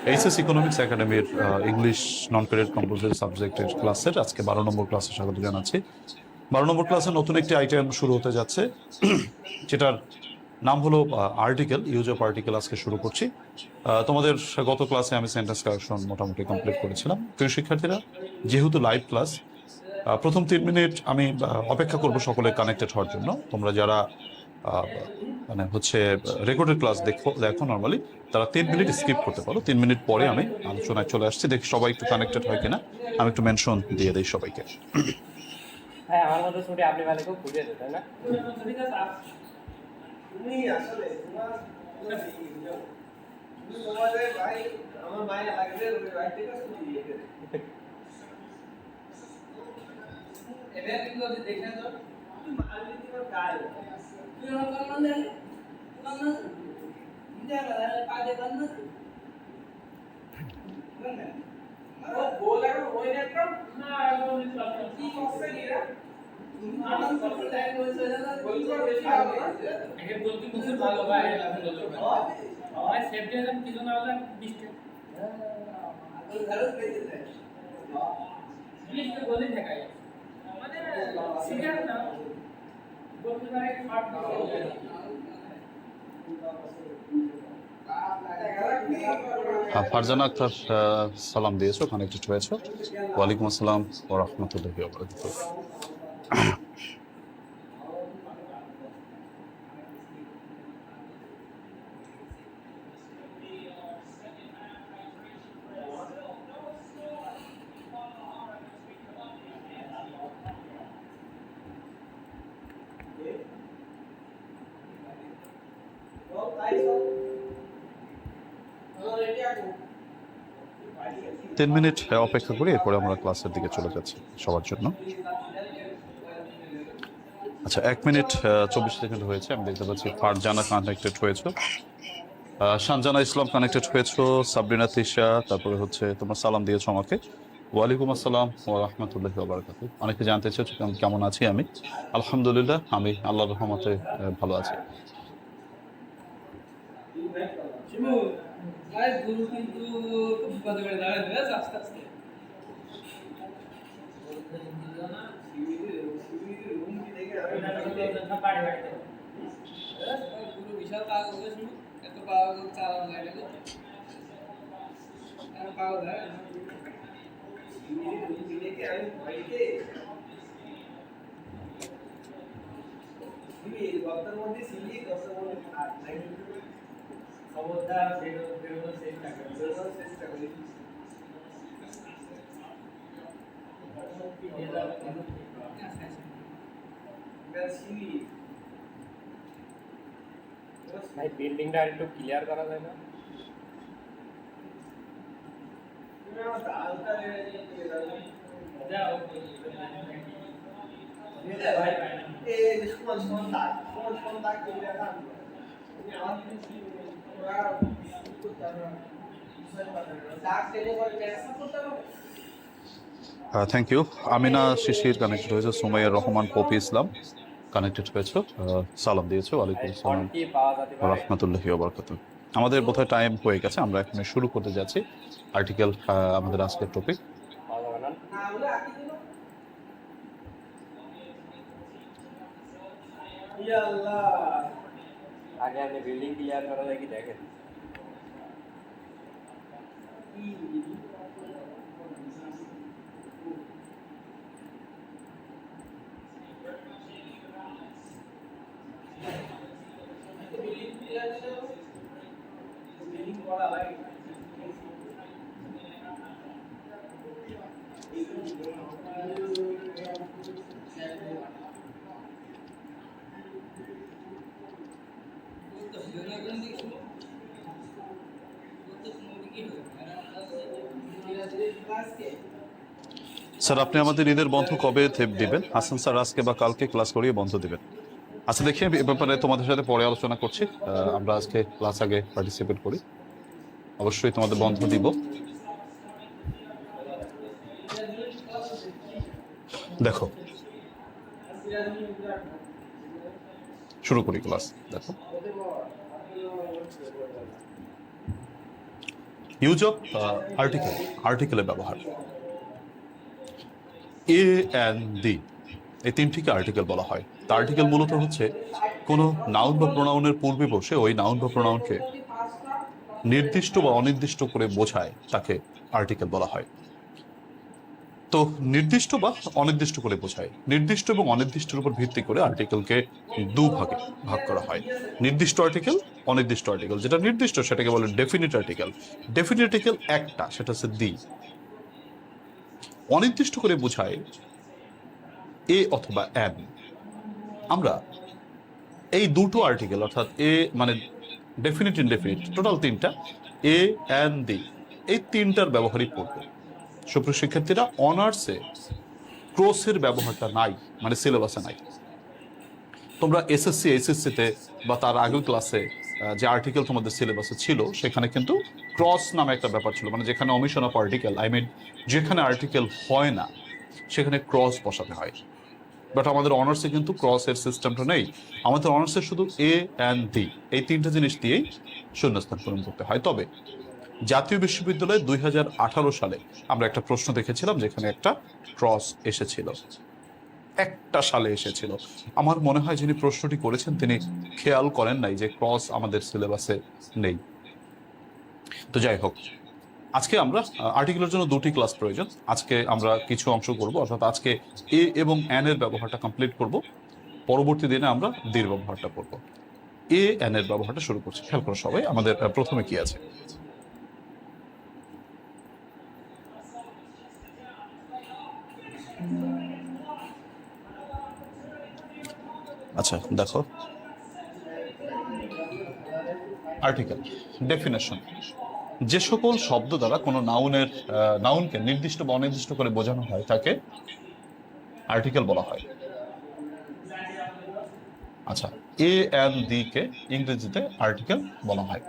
HS economics একাডেমির English non credit compulsory সাবজেক্টের ক্লাসের আজকে 12 নম্বর ক্লাসে স্বাগত জানাচ্ছি। 12 নম্বর ক্লাসে নতুন একটি আইটেম শুরু হতে যাচ্ছে, যেটার নাম হলো আর্টিকেল, ইউজ অফ আর্টিকেল। আজকে শুরু করছি। তোমাদের গত ক্লাসে আমি সেন্টেন্স কারেকশন মোটামুটি কমপ্লিট করেছিলাম। প্রিয় শিক্ষার্থীরা, যেহেতু লাইভ ক্লাস, প্রথম 3 মিনিট আমি অপেক্ষা করব সকলে কানেক্টেড হওয়ার জন্য। তোমরা যারা আহ, মানে হচ্ছে রেকর্ডেড ক্লাস দেখো নর্মালি, তারা 3 মিনিট স্কিপ করতে পারো। 3 মিনিট পরে আমি আলোচনায় চলে আসছি, দেখি সবাই একটু কানেক্টেড হয় কিনা। আমি একটু মেনশন দিয়ে দিই সবাইকে। হ্যাঁ, আমার মতো ছুটি আপনি মানে খুব খুঁজে তাই না? তুমি আসলে তোমাদের ভাই আমার মায়ের লাগবে ওই ভাই ঠিক আছে তুমি দিয়ে দেবে এটা কিন্তু দেখে তো মাল দিতে কাজ তুই আমার মানে মানে ইন্ডিয়া কাজে বন্ধ ও বলে ওই একটা না কি করছে এরা ভালো ভাই সেফটি কিছু না হলে বলে দেখায় মানে সিরিয়াস না বলতে পারে ফারজানা আক্তার সালাম দিয়েছো, কানেক্টেড হয়েছো। ওয়ালাইকুম আসসালাম ওয়া রাহমাতুল্লাহি ওয়া বারাকাতুহু। তিন মিনিট অপেক্ষা করি, এরপরে আমরা ক্লাসের দিকে চলে যাচ্ছি সবার জন্য। আচ্ছা, 1 মিনিট 24 সেকেন্ড হয়েছে। আমি দেখতে পাচ্ছি ফারজানা কানেক্টেড হয়েছো, শানজানা ইসলাম কানেক্টেড হয়েছো, সাবরিনা তিশা, তারপরে হচ্ছে তোমার সালাম দিয়েছো আমাকে। ওয়ালাইকুম আসসালাম ওয়া রাহমাতুল্লাহি ওয়া বারাকাতুহু। অনেকে জানতে চেয়েছো কেমন আছি আমি। আলহামদুলিল্লাহ, আমি আল্লাহর রহমতে ভালো আছি। গুরু কিন্তু বিপদে পড়ে দাঁড়ায় আস্তে আস্তে গুরু বিশাল পাগল হয়ে শুরু এত পাগল চালানো যায় না পাগল হয় গর্তের মধ্যে সিলি গর্তের মধ্যে খবরদার বেরোনোর চেষ্টা করি ভাই বিল্ডিংটা একটু ক্লিয়ার করা যায় না? Thank you. Amina Shishir connected হয়েছে, সুমাইয়া রহমান, পপি ইসলাম কানেক্টেড হয়েছে, সালাম দিয়েছো। ওয়ালাইকুম আসসালাম কি পাওয়া যেতে ওয়া পারে? রাহমাতুল্লাহি ওয়া বারাকাতুহু। আমাদের বোধহয় টাইম হয়ে গেছে, আমরা এখন শুরু করতে যাচ্ছি আর্টিকেল, আমাদের আজকের টপিক। পাওয়া যাবে না? আগে আপনি বিল্ডিং ক্লিয়ার করা যায় কি দেখেন। স্যার, আপনি আমাদের ঈদের বন্ধ কবে দিবেন? হাসান স্যার আজকে বা কালকে ক্লাস করিয়ে বন্ধ দিবেন। আচ্ছা, দেখি এ ব্যাপারে তোমাদের সাথে পরে আলোচনা করছি। আমরা আজকে ক্লাস আগে পার্টিসিপেট করি, অবশ্যই তোমাদের বন্ধ দিব। দেখো, শুরু করি ক্লাস। দেখো, ইউজ অফ আর্টিকেল, আর্টিকেলের ব্যবহার। এ অ্যান্ড দি এই তিনটিকে আর্টিকেল বলা হয়। তা আর্টিকেল মূলত হচ্ছে কোনো নাউন বা প্রোনাউনের পূর্বে বসে ওই নাউন বা প্রোনাউনকে নির্দিষ্ট বা অনির্দিষ্ট করে বোঝায়, তাকে আর্টিকেল বলা হয়। তো নির্দিষ্ট বা অনির্দিষ্ট করে বোঝায়, নির্দিষ্ট এবং অনির্দিষ্টের উপর ভিত্তি করে আর্টিকেলকে দুভাগে ভাগ করা হয়। নির্দিষ্ট আর্টিকেল, অনির্দিষ্ট আর্টিকেল। যেটা নির্দিষ্ট সেটাকে বলে ডেফিনিট আর্টিকেল। ডেফিনিট আর্টিকেল একটা, সেটা হচ্ছে দি। অনির্দিষ্ট করে বোঝায় এ অথবা অ্যান। আমরা এই দুটো আর্টিকেল অর্থাৎ এ মানে ডেফিনিট ইনডেফিনিট, টোটাল তিনটা, এ অ্যান দি, এই তিনটার ব্যবহারই পড়ব। সুপ্রিয় শিক্ষার্থীরা, অনার্সে ক্রসের ব্যবহারটা নাই, মানে সিলেবাসে নাই। তোমরা এসএসসি এইচএসসিতে বা তার আগের ক্লাসে যে আর্টিকেল তোমাদের সিলেবাসে ছিল সেখানে কিন্তু ক্রস নামে একটা ব্যাপার ছিল, মানে যেখানে omission of article, I mean যেখানে আর্টিকেল হয় না সেখানে ক্রস বসাতে হয়। বাট আমাদের অনার্সে কিন্তু ক্রসের সিস্টেমটা নেই। আমাদের অনার্সে শুধু এ অ্যান্ড দি, এই তিনটা জিনিস দিয়েই শূন্যস্থান পূরণ করতে হয়। তবে জাতীয় বিশ্ববিদ্যালয়ে 2018 সালে আমরা একটা প্রশ্ন দেখেছিলাম যেখানে একটা ক্রস এসেছিল, একটা সালে এসেছিল। আমার মনে হয় যিনি প্রশ্নটি করেছেন তিনি খেয়াল করেন নাই যে ক্রস আমাদের সিলেবাসে নেই। তো যাই হোক, আজকে আমরা আর্টিকেলের জন্য দুটি ক্লাস প্রয়োজন। আজকে আমরা কিছু অংশ করব, অর্থাৎ আজকে এ এবং অ্যান এর ব্যবহারটা কমপ্লিট করব। পরবর্তী দিনে আমরা দির ব্যবহারটা করব। এ অ্যান এর ব্যবহারটা শুরু করছি। খেয়াল করো সবাই, আমাদের প্রথমে কি আছে। আচ্ছা দেখো, আর্টিকেল ডেফিনেশন। যে সকল শব্দ দ্বারা কোনো নাউনকে নির্দিষ্ট বা অনির্দিষ্ট করে বোঝানো হয় তাকে আর্টিকেল বলা হয়। আচ্ছা, এ অ্যান্ড দি কে ইংরেজিতে আর্টিকেল বলা হয়।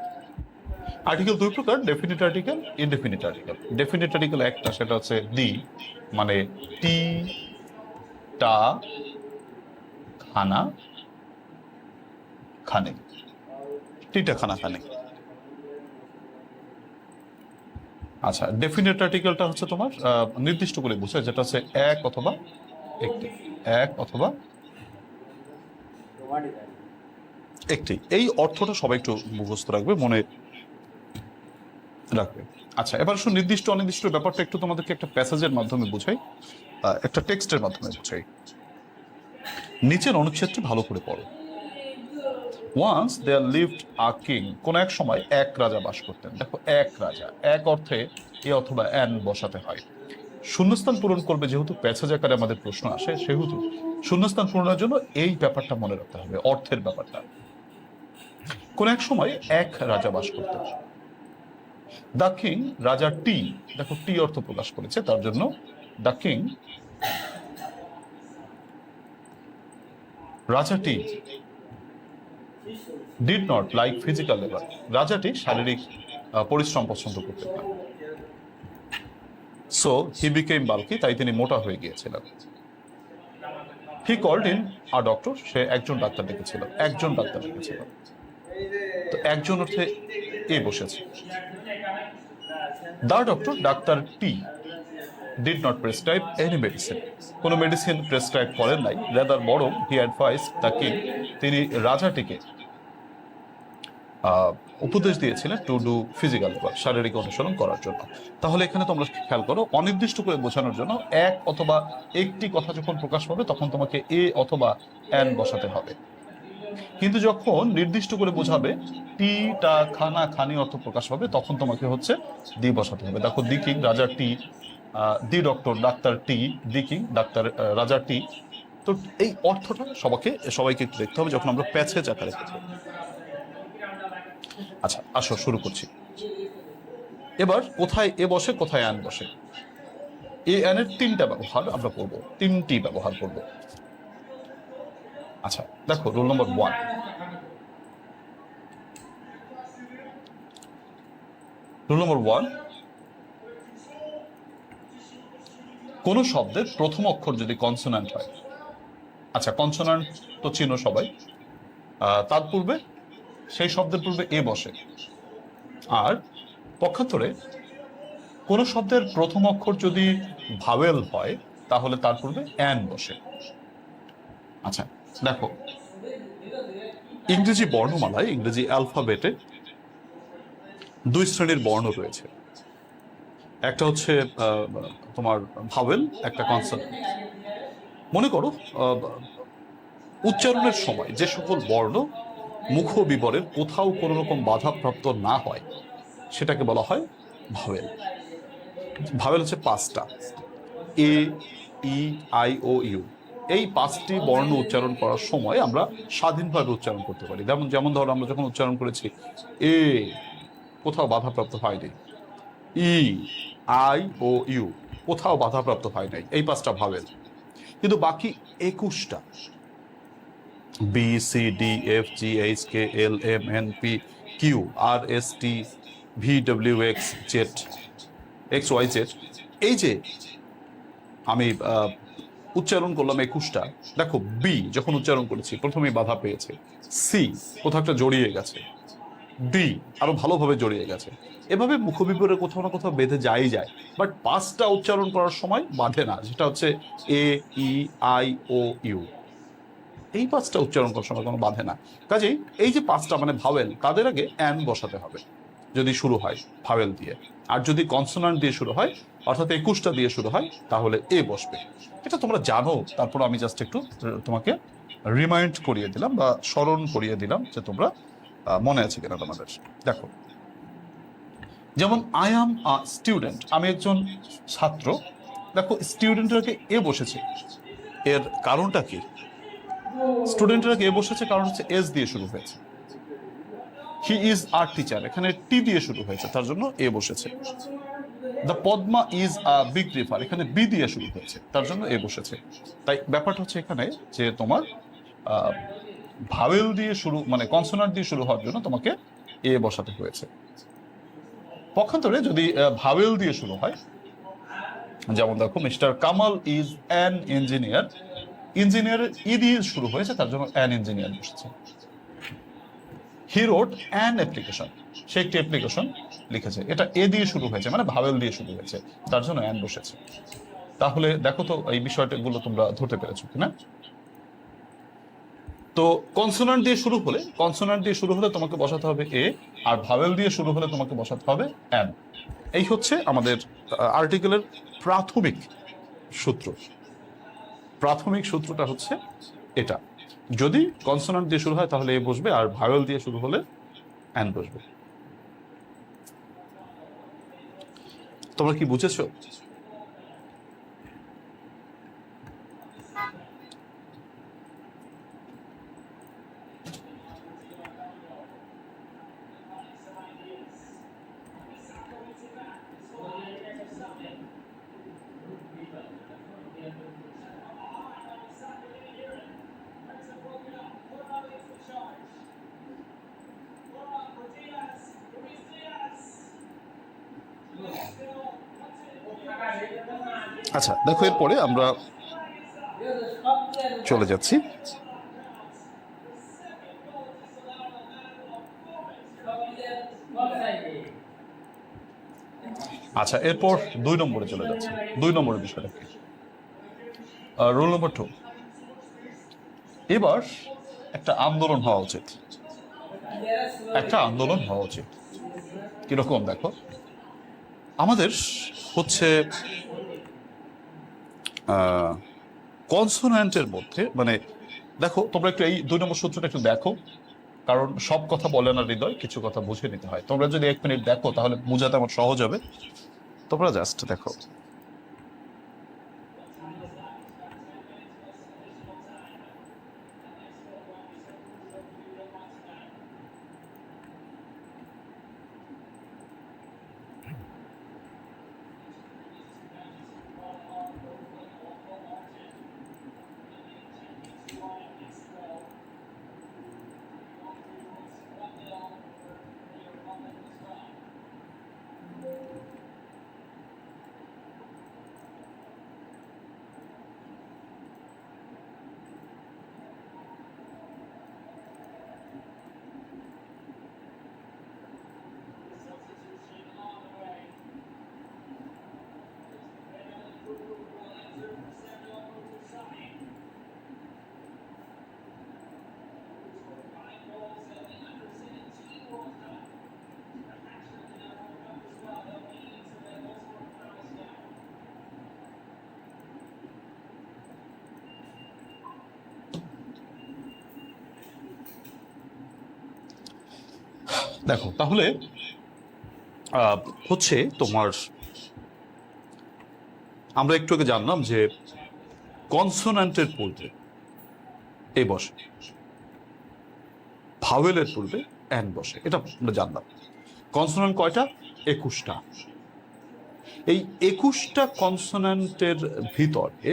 আর্টিকেল দুই প্রকার, definite article, indefinite article. Definite article একটা, সেটা হচ্ছে দি, মানে টি, টা, খানা, খানে, টিটা খানা খানে। আচ্ছা, ডেফিনিট আর্টিকেলটা হচ্ছে তোমার নির্দিষ্ট করে বোঝায়, যেটা হচ্ছে এক অথবা একটি, এক অথবা একটি। এই অর্থটা সবাই একটু মুখস্থ রাখবে, মনে রাখবে। আচ্ছা, এবার শুন, নির্দিষ্ট অনির্দিষ্ট ব্যাপারটা একটু তোমাদেরকে একটা প্যাসেজের মাধ্যমে বোঝাই, একটা টেক্সটের মাধ্যমে বোঝাই। নিচের অনুচ্ছেদটি ভালো করে পড়ো। Once there lived a king, কোন এক সময় এক রাজা বাস করতেন। দেখো, এক রাজা, এক অর্থে এ অথবা অ্যান বসাতে হয়। শূন্যস্থান পূরণ করবে, যেহেতু প্যাসেজ আকারে আমাদের প্রশ্ন আসে, সেহেতু শূন্যস্থান পূরণের জন্য এই ব্যাপারটা মনে রাখতে হবে, অর্থের ব্যাপারটা। কোন এক সময় এক রাজা বাস করতেন। দ্য কিং, রাজা টি, দেখো টি অর্থ প্রকাশ করেছে, তার জন্য দ্য কিং, রাজাটি did not like physical labour, রাজাটি শারীরিক পরিশ্রম পছন্দ করতেন না। সো হি বিকেম বাল্কি, তাই তিনি মোটা হয়ে গিয়েছিলেন। He called in a doctor, সে একজন ডাক্তার ডেকেছিল, একজন ডাক্তার ডেকেছিল। তো একজন অর্থে এ বসেছে। দ্য ডক্টর, ডাক্তার টি, did not prescribe any medicine, কোনো মেডিসিন প্রেসক্রাইব করেন নাই। রাদার বরং হি অ্যাডভাইস দ্য কিং, তিনি রাজাটিকে উপদেশ দিয়েছিলেন টু ডু ফিজিক্যাল লেবার, শারীরিক অনুশীলন করার জন্য। তাহলে এখানে তোমরা খেয়াল করো, অনির্দিষ্ট করে বোঝানোর জন্য এক অথবা একটি কথা যখন প্রকাশ পাবে তখন তোমাকে এ অথবা অ্যান বসাতে হবে। কিন্তু যখন নির্দিষ্ট করে বোঝাবে, টি, টা, খানা, খানি অর্থ প্রকাশ পাবে, তখন তোমাকে হচ্ছে দি বসাতে হবে। দেখো, দি কিং, রাজা টি, দি ডক্টর, ডাক্তার টি, দি কিং, ডাক্তার, রাজা টি। তো এই অর্থটা সবাইকে একটু দেখতে হবে যখন আমরা প্যাসেজ আকারে দেখব। আচ্ছা, আসো শুরু করছি। এবার কোথায় এ বসে, কোথায় অ্যান বসে, এ অ্যান এর তিনটা ব্যবহার আমরা পড়বো, তিনটি ব্যবহার করব। আচ্ছা দেখো, রুল নম্বর 1। রুল নম্বর 1, কোন শব্দের প্রথম অক্ষর যদি কনসোনান্ট হয়, আচ্ছা কনসোনান্ট তো চিনো সবাই, তার পূর্বে, সেই শব্দের পূর্বে এ বসে, আর পক্ষান্তরে কোনো শব্দের প্রথম অক্ষর যদি ভাওয়েল হয় তাহলে তার পূর্বে অ্যান বসে। আচ্ছা দেখো, ইংরেজি বর্ণমালায়, ইংরেজি অ্যালফাবেটে দুই শ্রেণীর বর্ণ রয়েছে। একটা হচ্ছে তোমার ভাওয়েল, একটা কনসোনেন্ট। মনে করো উচ্চারণের সময় যে সকল বর্ণ মুখ বিবরের কোথাও কোনো রকম বাধাপ্রাপ্ত না হয় সেটাকে বলা হয় ভাওয়েল। ভাওয়েল হচ্ছে পাঁচটা, এ, ই, আই, ও, ইউ। এই পাঁচটি বর্ণ উচ্চারণ করার সময় আমরা স্বাধীনভাবে উচ্চারণ করতে পারি। যেমন যেমন ধরো আমরা যখন উচ্চারণ করেছি এ, কোথাও বাধাপ্রাপ্ত হয়নি। ই, আই, ও, ইউ, কোথাও বাধাপ্রাপ্ত হয় নাই। এই পাঁচটা ভাওয়েল। কিন্তু বাকি 21টা, B, C, D, F, G, H, K, L, M, N, P, Q, R, S, T, V, W, X, Z, X, Y, Z, এই যে আমি উচ্চারণ করলাম 21টা। দেখো, বি যখন উচ্চারণ করেছি প্রথমেই বাধা পেয়েছে, সি কোথাও একটা জড়িয়ে গেছে, ডি আরো ভালোভাবে জড়িয়ে গেছে। এভাবে মুখবিবরে কোথাও না কোথাও বেঁধে যায়, বাট পাঁচটা উচ্চারণ করার সময় বাঁধে না, যেটা হচ্ছে এ, ই, আই, ও, ইউ। এই পাঁচটা উচ্চারণ করার সময় কোনো বাঁধে না। কাজেই এই যে পাঁচটা মানে ভাওয়েল, তাদের আগে অ্যান বসাতে হবে যদি শুরু হয় ভাওয়েল দিয়ে। আর যদি কনসোনান্ট দিয়ে শুরু হয়, অর্থাৎ 21টা দিয়ে শুরু হয়, তাহলে এ বসবে। এটা তোমরা জানো, তারপর আমি জাস্ট একটু তোমাকে রিমাইন্ড করিয়ে দিলাম বা স্মরণ করিয়ে দিলাম যে তোমরা মনে আছে কিনা তোমাদের। দেখো, যেমন আই অ্যাম আ স্টুডেন্ট, আমি একজন ছাত্র। দেখো, স্টুডেন্টের আগে এ বসেছে, এর কারণটা কি? স্টুডেন্টের আগে এ বসেছে কারণ হচ্ছে এস দিয়ে শুরু হয়েছে। হি ইজ আর টিচার, এখানে টি দিয়ে শুরু হয়েছে, তার জন্য এ বসেছে। The Padma is a big river, এখানে বি দিয়ে শুরু হয়েছে, তার জন্য এ বসেছে। তাই ব্যাপারটা হচ্ছে এখানে যে তোমার ভাওয়েল দিয়ে শুরু মানে কনসোনান্ট দিয়ে শুরু হওয়ার জন্য তোমাকে এ বসাতে হয়েছে। পক্ষান্তরে যদি ভাওয়েল দিয়ে শুরু হয়, যেমন দেখো, mister Kamal is an engineer, engineer E দিয়ে শুরু হয়েছে, তার জন্য অ্যান ইঞ্জিনিয়ার বসেছে। হি রোড অ্যান অ্যাপ্লিকেশন, সে একটি অ্যাপ্লিকেশন লিখেছে, এটা এ দিয়ে শুরু হয়েছে মানে ভাওয়েল দিয়ে শুরু হয়েছে, তার জন্য অ্যান বসেছে। তাহলে দেখো তো এই বিষয়টাগুলো তোমরা ধরতে পেরেছো কিনা। তো কনসোনান্ট দিয়ে শুরু হলে তোমাকে বসাতে হবে এ, আর ভাওয়েল দিয়ে শুরু হলে তোমাকে বসাতে হবে অ্যান। এই হচ্ছে আমাদের আর্টিকেলের প্রাথমিক সূত্র। প্রাথমিক সূত্রটা হচ্ছে এটা। যদি কনসোনান্ট দিয়ে শুরু হয় তাহলে এ বসবে, আর ভাওয়েল দিয়ে শুরু হলে অ্যান বসবে। তোমরা কি বুঝেছো? আচ্ছা দেখো, এরপরে আমরা চলে যাচ্ছি আচ্ছা এরপর 2 নম্বরে চলে যাচ্ছে। 2 নম্বরের বিষয়টা কি? রোল নম্বর 2, এবার একটা আন্দোলন হওয়া উচিত। একটা আন্দোলন হওয়া উচিত কিরকম? দেখো, আমাদের হচ্ছে কনসোন্যান্টের মধ্যে মানে দেখো, তোমরা একটু এই 2 নম্বর সূত্রটা একটু দেখো, কারণ সব কথা বলে না হৃদয়, কিছু কথা বুঝে নিতে হয়। তোমরা যদি 1 মিনিট দেখো তাহলে বোঝাতে আমার সহজ হবে। তোমরা জাস্ট দেখো, দেখো তাহলে হচ্ছে তোমার, আমরা একটু আগে জানলাম যে কনসোনান্টের পূর্বে এ বসে, ভাওয়েলের পূর্বে অ্যান বসে, এটা আমরা জানলাম। কনসোনান্ট কয়টা? 21টা। এই 21টা কনসোনান্টের ভিতরে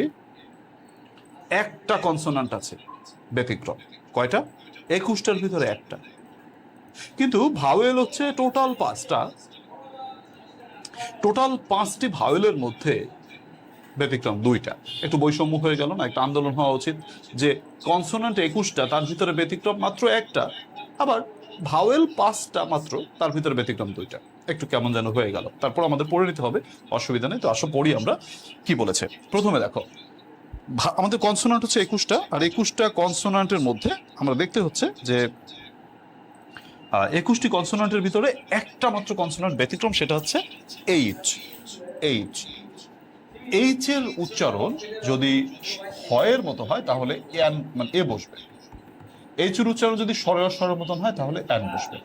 একটা কনসোনান্ট আছে ব্যতিক্রম। কয়টা? 21টার ভিতরে একটা। কিন্তু ভাওয়েল হচ্ছে টোটাল 5টা, টোটাল 5টি ভাওয়েলের মধ্যে ব্যতিক্রম 2টা। একটু বৈষম্য হয়ে গেল না? একটা আন্দোলন হওয়া উচিত যে কনসোনান্ট 21টা, তার ভিতরে ব্যতিক্রম মাত্র একটা, আবার ভাওয়েল 5টা মাত্র, তার ভিতরে ব্যতিক্রম 2টা। একটু কেমন যেন হয়ে গেল। তারপর আমাদের পড়ে নিতে হবে, অসুবিধা নেই। তো আসো পড়ি আমরা কি বলেছে। প্রথমে দেখো, আমাদের কনসোনান্ট হচ্ছে 21টা, আর 21টা কনসোনান্টের মধ্যে আমরা দেখতে হচ্ছে যে 21টি কনসোনান্টের ভিতরে একটা মাত্র কনসোনান্ট ব্যতিক্রম, সেটা হচ্ছে এইচ। এইচ এইচ এর উচ্চারণ যদি হয়ের মতো হয় তাহলে অ্যান, মানে এ বসবে। এইচ এর উচ্চারণ যদি স্বরের স্বরের মতন হয় তাহলে অ্যান বসবে।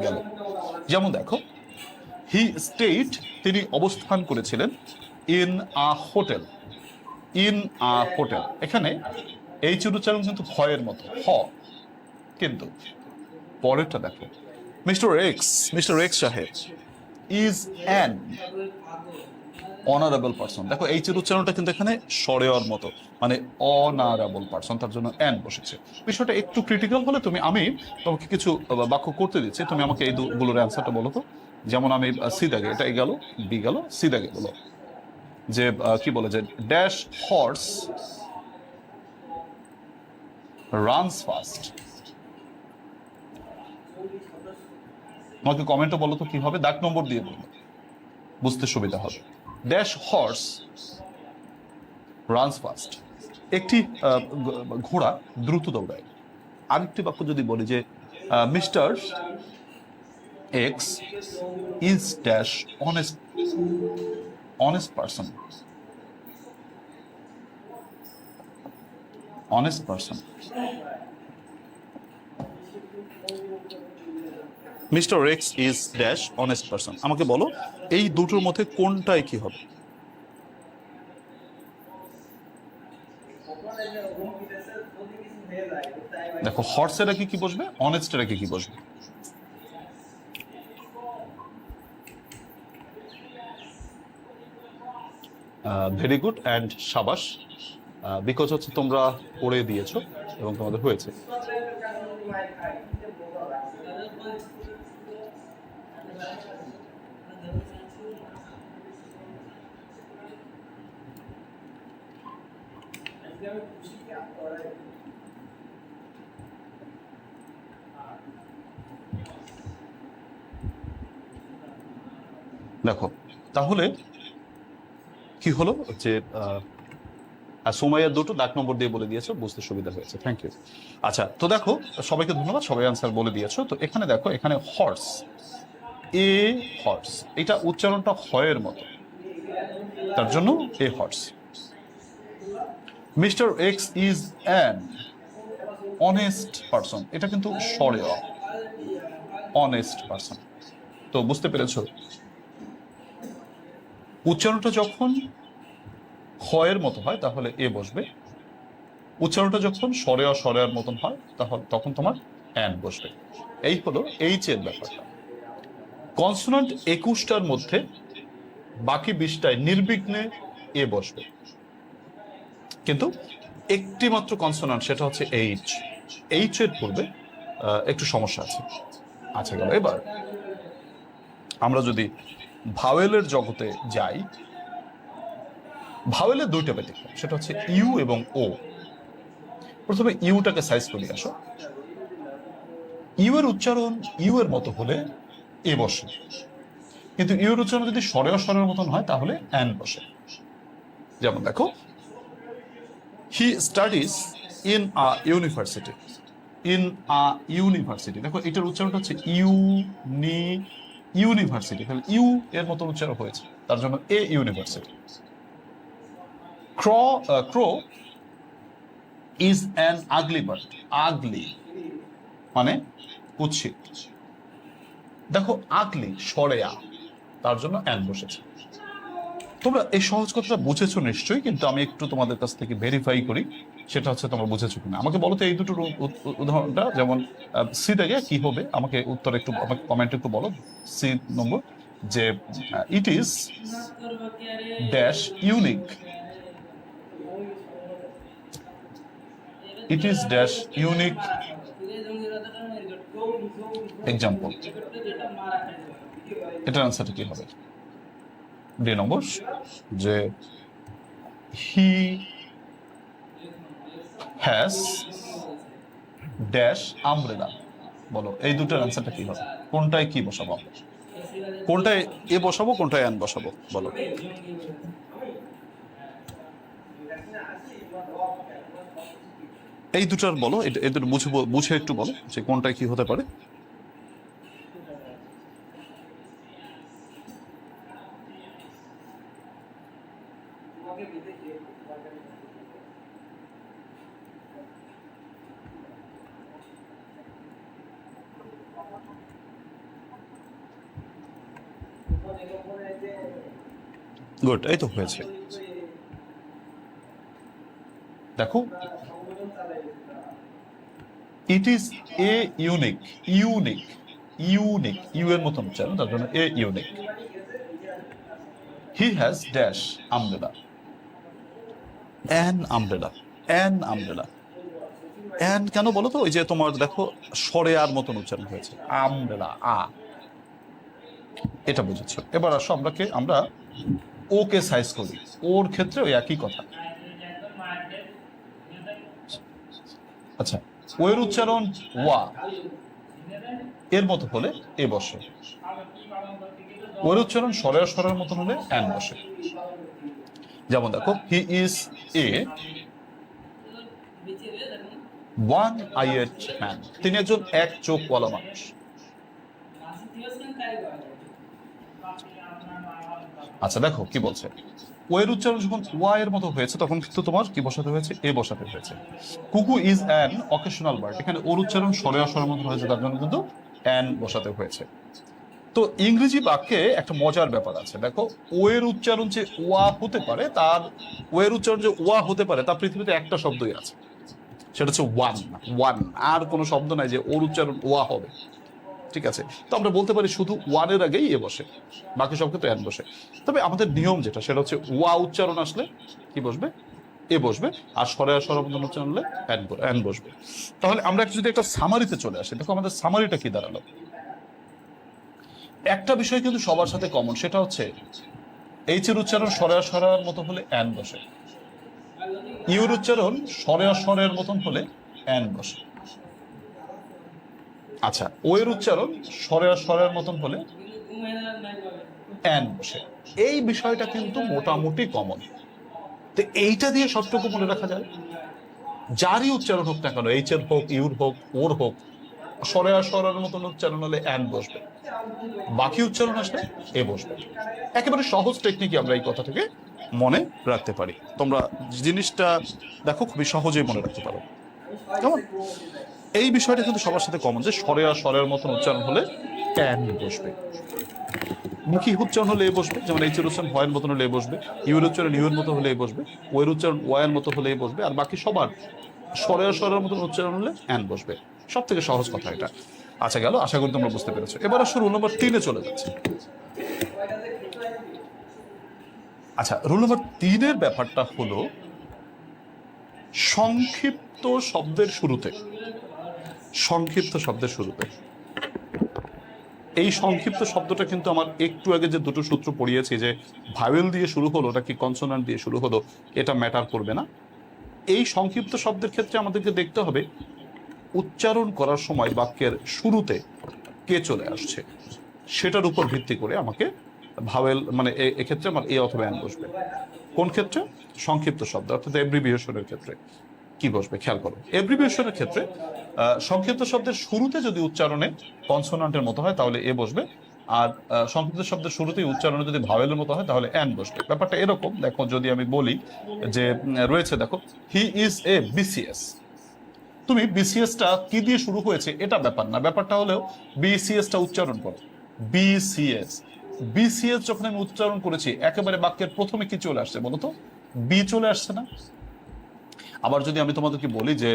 গেল। যেমন দেখো, হি স্টেট, তিনি অবস্থান করেছিলেন, in a hotel. In a hotel, এখানে এইচ এর উচ্চারণ কিন্তু হয়ের মতো, হ। কিন্তু পরেরটা দেখো, মিস্টার এক্স সাহেব ইজ অ্যান অনারেবল পারসন। দেখো এইচ এর উচ্চারণটা কিন্তু এখানে সরেওয়ার মতো, মানে অনারেবল পারসন, তার জন্য অ্যান বসেছে। বিষয়টা একটু ক্রিটিক্যাল হলে আমি তোমাকে কিছু বাক্য করতে দিচ্ছি, তুমি আমাকে এই দুগুলোর অ্যান্সারটা বলো তো। যেমন আমি সি দাগে, এটা এ গেল, বি গেল, সি দাগে বলো যে কি বলে যে ড্যাশ হর্স রানস ফাস্ট। আমাকে কমেন্টে বলো তো কি হবে, দাগ নম্বর দিয়ে বলো, বুঝতে সুবিধা হবে। ড্যাশ হর্স রানস ফাস্ট, একটি ঘোড়া দ্রুত দৌড়ায়। আরেকটি বাক্য যদি বলি যে mister x is dash honest person. Honest person. Mister x is dash honest person. আমাকে বলো এই দুটোর মধ্যে কোনটাই কি হবে? দেখো, হর্সের আগে কি বসবে, অনেস্টের আগে কি বসবে? ভেরি গুড অ্যান্ড সাবাস, বিকজ হচ্ছে তোমরা পড়ে দিয়েছো এবং তোমাদের হয়েছে। দেখো তাহলে কি হলো যে সোমাইয়ার দুটো দাগ নম্বর দিয়ে বলে দিয়েছো, বুঝতে সুবিধা হয়েছে, থ্যাংক ইউ। আচ্ছা, তো দেখো সবাইকে ধন্যবাদ, সবাই আনসার বলে দিয়েছো। তো এখানে দেখো, এখানে হর্স, এ হর্স, এটা উচ্চারণটা হয়ের মতো, তার জন্য এ horse. Mister x is an honest person, এটা কিন্তু স্বরে অনেস্ট পারসন। তো বুঝতে পেরেছো, উচ্চারণটা যখন হয়ের মতো হয় তাহলে এ বসবে, উচ্চারণটা যখন স্বরেয়ার মতন হয় তখন তোমার অ্যান বসবে। এই হলো এইচ এর ব্যাপারটা। কনসোনান্ট 21টার মধ্যে বাকি 20টায় নির্বিঘ্নে এ বসবে, কিন্তু একটি মাত্র কনসোনান্ট, সেটা হচ্ছে এইচ। এইচ এর পূর্বে একটু সমস্যা আছে। আচ্ছা গেল। এবার আমরা যদি ভাওয়েলের জগতে যাই, ভাওয়েলের দুইটা ব্যতিক্রম, সেটা হচ্ছে ইউ এবং ও। প্রথমে ইউটাকে সাইজ করে আসো। ইউ এর উচ্চারণ ইউ এর মতো হলে এ বসে, কিন্তু ইউ এর উচ্চারণ যদি স্বরের মতন হয় তাহলে অ্যান বসে। যেমন দেখো, he studies in a university. In a university, দেখো এটার উচ্চারণটা হচ্ছে ইউনিভার্সিটি, তাহলে ইউ এর মতো উচ্চারণ হয়েছে, তার জন্য a university. Crow is an ugly bird. Ugly মানে কুৎসিত, দেখো আগলি সরে আ, তার জন্য অ্যান বসেছে। তোমরা এই সহজ কথাটা বুঝেছো নিশ্চয়ই, কিন্তু আমি একটু তোমাদের কাছ থেকে ভেরিফাই করি সেটা হচ্ছে তোমরা বুঝেছো কিনা। আমাকে বলো তো এই দুটোর উদাহরণটা, যেমন সি থেকে কি হবে, আমাকে উত্তর একটু, আমাকে কমেন্ট একটু বলো। সি নম্বর যে it is dash unique, it is dash unique example. এটার আনসারটা কি হবে? ডি নম্বর যে হি হ্যাজ ড্যাশ আমব্রেলা। বলো এই দুটোর আনসারটা কি হবে? কোনটায় কি বসাবো? কোনটায় এ বসাবো, কোনটায় অ্যান বসাবো? বলো। এই দুটার বলো, এদের বুঝে একটু বলো যে কোনটায় কি হতে পারে। গুড, এই তো হয়েছে। দেখো it is a unique, unique, unique, U এর মতন উচ্চারণ, তার জন্য a unique. He has dash umbrella, an umbrella, an umbrella. An কেন বলো তো? ওই যে তোমার দেখো সরে আর মতন উচ্চারণ হয়েছে, আমব্রেলা, আ, এটা বুঝেছো। এবার আসো আমরা ওকে সাইজ করি, ওর ক্ষেত্রে ওই একই কথা। আচ্ছা, ও এর উচ্চারণ ওয়া, এর মতো হলে এ বসে। ওর উচ্চারণ সরের সরের মতন হলে অ্যান বসে। যেমন দেখো he is a one eyed man, তিনি একজন এক চোখওয়ালা মানুষ। আচ্ছা দেখো কি বলছে, ও এর উচ্চারণ যখন ওয়া এর মতো হয়েছে তখন কিন্তু তোমার কি বসাতে হয়েছে? এ বসাতে হয়েছে। কুকু ইজ অ্যান অকেশনাল বার্ড, এখানে ওর উচ্চারণ সরে অসরের মতো হয়েছে, তার জন্য কিন্তু অ্যান বসাতে হয়েছে। তো ইংরেজি বাক্যে একটা মজার ব্যাপার আছে, দেখো ও এর উচ্চারণ যে ওয়া হতে পারে, তার ও এর উচ্চারণ যে ওয়া হতে পারে তার পৃথিবীতে একটা শব্দই আছে, সেটা হচ্ছে ওয়ান। ওয়ান, আর কোনো শব্দ নাই যে ওর উচ্চারণ ওয়া হবে। ঠিক আছে, তো আমরা বলতে পারি শুধু ওয়ানের আগেই এ বসে, বাকি সব ক্ষেত্রে অ্যান বসে। তবে আমাদের নিয়ম যেটা সেটা হচ্ছে ওয়া উচ্চারণ আসলে কি বসবে? এ বসবে, আর সরে আর স্বরবন্ধন উচ্চারণ হলে অ্যান বসবে। তাহলে আমরা যদি একটা সামারিতে চলে আসি, দেখো আমাদের সামারিটা কি দাঁড়ালো। একটা বিষয় কিন্তু সবার সাথে কমন, সেটা হচ্ছে এইচ এর উচ্চারণ সরে আর সরার মতো হলে অ্যান বসে, ইউর উচ্চারণ সরে আর স্বরের মতন হলে অ্যান বসে। আচ্ছা, ও এর উচ্চারণ সরে আর স্বরের মতন হলে অ্যান বসে। এই বিষয়টা কিন্তু মোটামুটি কমন। তো এইটা দিয়ে সবটুকু মনে রাখা যায়, যারই উচ্চারণ হোক না কেন, এইচ এর হোক, ইউর হোক, ওর হোক, সরে আর স্বরের মতন উচ্চারণ হলে অ্যান বসবে, বাকি উচ্চারণ আসলে এ বসবে। একেবারে সহজ টেকনিকই আমরা এই কথা থেকে মনে রাখতে পারি। তোমরা জিনিসটা দেখো খুবই সহজেই মনে রাখতে পারো। কেমন? এই বিষয়টা কিন্তু সবার সাথে কমন যে সরে আর স্বরের মতন উচ্চারণ হলে অ্যান বসবে, মুখী উচ্চারণ হলে এ বসবে। যেমন এইচ এর উচ্চারণ ভয়ের মতন হলে এ বসবে, ইউর উচ্চারণ ইউর মতো হলে এ বসবে, ও এর উচ্চারণ ওয়ার মতো হলে এ বসবে, আর বাকি সবার স্বরে আর স্বরের মতন উচ্চারণ হলে অ্যান বসবে। সব থেকে সহজ কথা এটা। আচ্ছা গেল, আশা করি তোমরা বুঝতে পেরেছো। এবার আসলে রুল নম্বর 3-এ চলে যাচ্ছে। আচ্ছা, রুল নম্বর 3-এর ব্যাপারটা হলো সংক্ষিপ্ত শব্দের শুরুতে, সংক্ষিপ্ত শব্দের শুরুতে। এই সংক্ষিপ্ত শব্দটা কিন্তু আমার একটু আগে যে দুটো সূত্র পড়িয়েছি, যে ভাওয়েল দিয়ে শুরু হলো নাকি কনসোনান্ট দিয়ে শুরু হলো, এটা ম্যাটার করবে না। এই সংক্ষিপ্ত শব্দের ক্ষেত্রে আমাদেরকে দেখতে হবে উচ্চারণ করার সময় বাক্যের শুরুতে কে চলে আসছে, সেটার উপর ভিত্তি করে আমাকে ভাওয়েল, মানে এক্ষেত্রে আমার এ অথবা অ্যান বসবে। কোন ক্ষেত্রে? সংক্ষিপ্ত শব্দ অর্থাৎ এব্রিভিয়েশনের ক্ষেত্রে কি বসবে খেয়াল করো। এব্রিভিয়েশনের ক্ষেত্রে সংক্ষিপ্ত শব্দের শুরুতে যদি উচ্চারণে কনসোনান্টের মতো হয় তাহলে এ বসবে, আর সংক্ষিপ্ত শব্দের শুরুতেই উচ্চারণে যদি ভাওয়েলের মতো হয় তাহলে অ্যান বসবে। ব্যাপারটা এরকম, দেখো যদি আমি বলি যে রয়েছে, দেখো হি ইজ এ বিসিএস, তুমি বিসিএসটা কি দিয়ে শুরু হয়েছে এটা ব্যাপার না, ব্যাপারটা হলেও বিসিএসটা উচ্চারণ করো। বিসিএস। বিসিএস যখন আমি উচ্চারণ করেছি একেবারে বাক্যের প্রথমে কি চলে আসছে বলতো? বি চলে আসছে না? আবার যদি আমি তোমাদেরকে বলি যে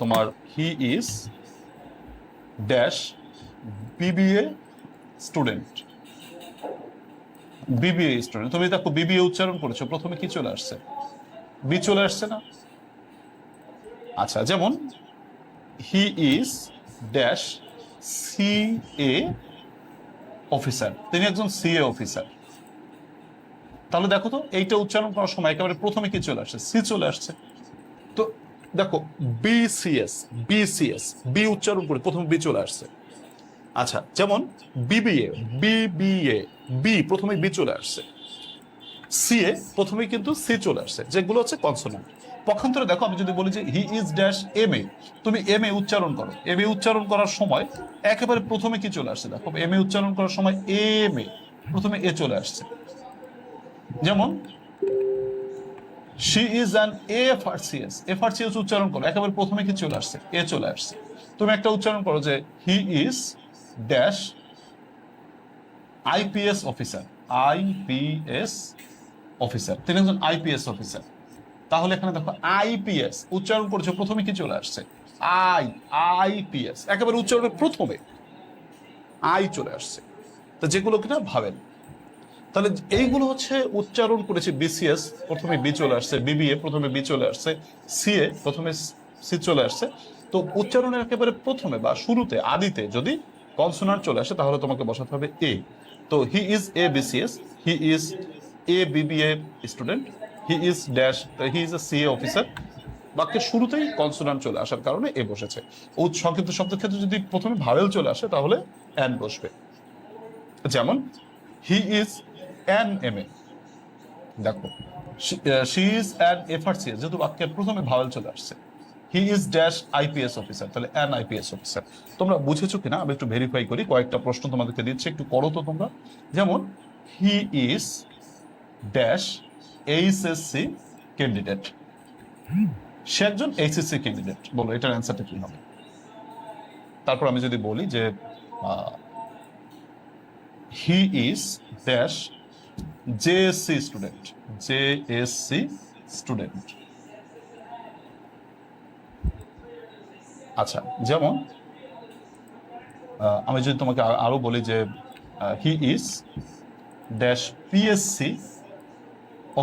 তোমার হি is dash BBA student, BBA student, তুমি দেখো বিবিএ উচ্চারণ করেছো, প্রথমে কি চলে আসছে? বি চলে আসছে না? আচ্ছা, যেমন he is dash CA officer, তিনি একজন সিএ অফিসার। তাহলে দেখো তো এইটা উচ্চারণ করার সময় একেবারে প্রথমে কি চলে আসছে? সি চলে আসছে। তো দেখো বিসিএস, বিসিএস, বি উচ্চারণ করে প্রথমে বি চলে আসছে। আচ্ছা, যেমন বিবিএ, বিবিএ, বি প্রথমে বি চলে আসছে। সিএ প্রথমে কিন্তু সি চলে আসছে, যেগুলো হচ্ছে কনসোনেন্ট। পক্ষান্তরে দেখো আমি যদি বলি যে হি ইজ ড্যাশ এম এ, তুমি এম এ উচ্চারণ করো, এম এ উচ্চারণ করার সময় একেবারে প্রথমে কি চলে আসছে? দেখো এম এ উচ্চারণ করার সময় এম এ প্রথমে এ চলে আসছে। যেমন she is an FRCS, FRCS উচ্চারণ করো, একেবারে প্রথমে কি চলে আসছে? এ চলে আসছে। তুমি একটা উচ্চারণ করো যে হি is dash IPS officer, IPS officer, তিনি একজন আইপিএস অফিসার। তাহলে এখানে দেখো আইপিএস উচ্চারণ করেছে, প্রথমে কি চলে আসছে? আইপিএস, একেবারে উচ্চারণের প্রথমে আই চলে আসছে। তো যেগুলো কিনা ভাবেন, তাহলে এইগুলো হচ্ছে উচ্চারণ করেছে বিসিএস, প্রথমে বি চলে আসছে, বিবিএ প্রথমে বি চলে আসছে, সিএ প্রথমে সি চলে আসছে। তো উচ্চারণের একেবারে প্রথমে বা শুরুতে আদিতে যদি কনসোনান্ট চলে আসে তাহলে তোমাকে বসাতে হবে এ। তো হি is A BCS, he is A BBA student, he is dash, he is A CA officer. বাক্যের শুরুতেই কনসোনান্ট চলে আসার কারণে এ বসেছে। ও সংক্ষিপ্ত শব্দের ক্ষেত্রে যদি প্রথমে ভাওয়েল চলে আসে তাহলে অ্যান বসবে। যেমন he is an M A, দেখো শি ইজ অ্যান এফআরসিএস, যেহেতু বাক্যের প্রথমে ভাওয়েল চলে আসছে। হি ইজ ড্যাশ আইপিএস অফিসার, তাহলে অ্যান আইপিএস অফিসার। তোমরা বুঝেছো কিনা আমি একটু ভেরিফাই করি, কয়েকটা প্রশ্ন তোমাদেরকে দিচ্ছি, একটু করো তো তোমরা। যেমন he is dash HSC candidate, সে একজন এইচএসসি ক্যান্ডিডেট, বলো এটার অ্যান্সারটা কি হবে? তারপর আমি যদি বলি যে হি is dash JSC student, JSC student. আচ্ছা, যেমন আমি যদি তোমাকে আরো বলি যে হি ইজ ড্যাশ পিএসসি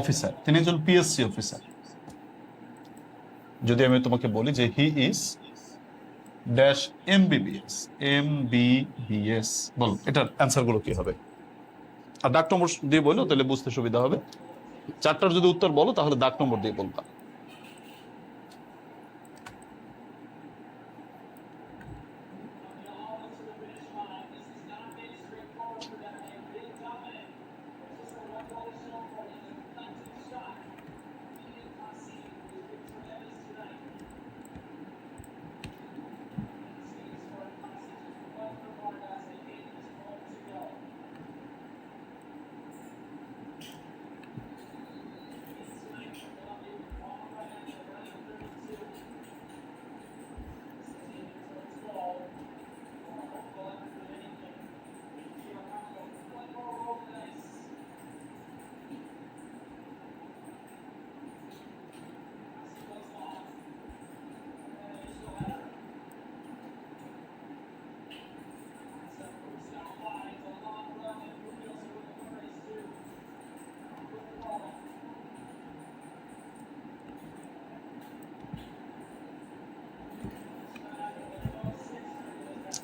অফিসার, তিনি একজন পিএসসি অফিসার। যদি আমি তোমাকে বলি যে হি ইজ ড্যাশ এমবিবিএস, এমবিবিএস, বলো এটার অ্যান্সার গুলো কি হবে? আর দাগ নম্বর দিয়ে বলো, তাহলে বুঝতে সুবিধা হবে। চারটার যদি উত্তর বলো তাহলে দাগ নম্বর দিয়ে বলবা।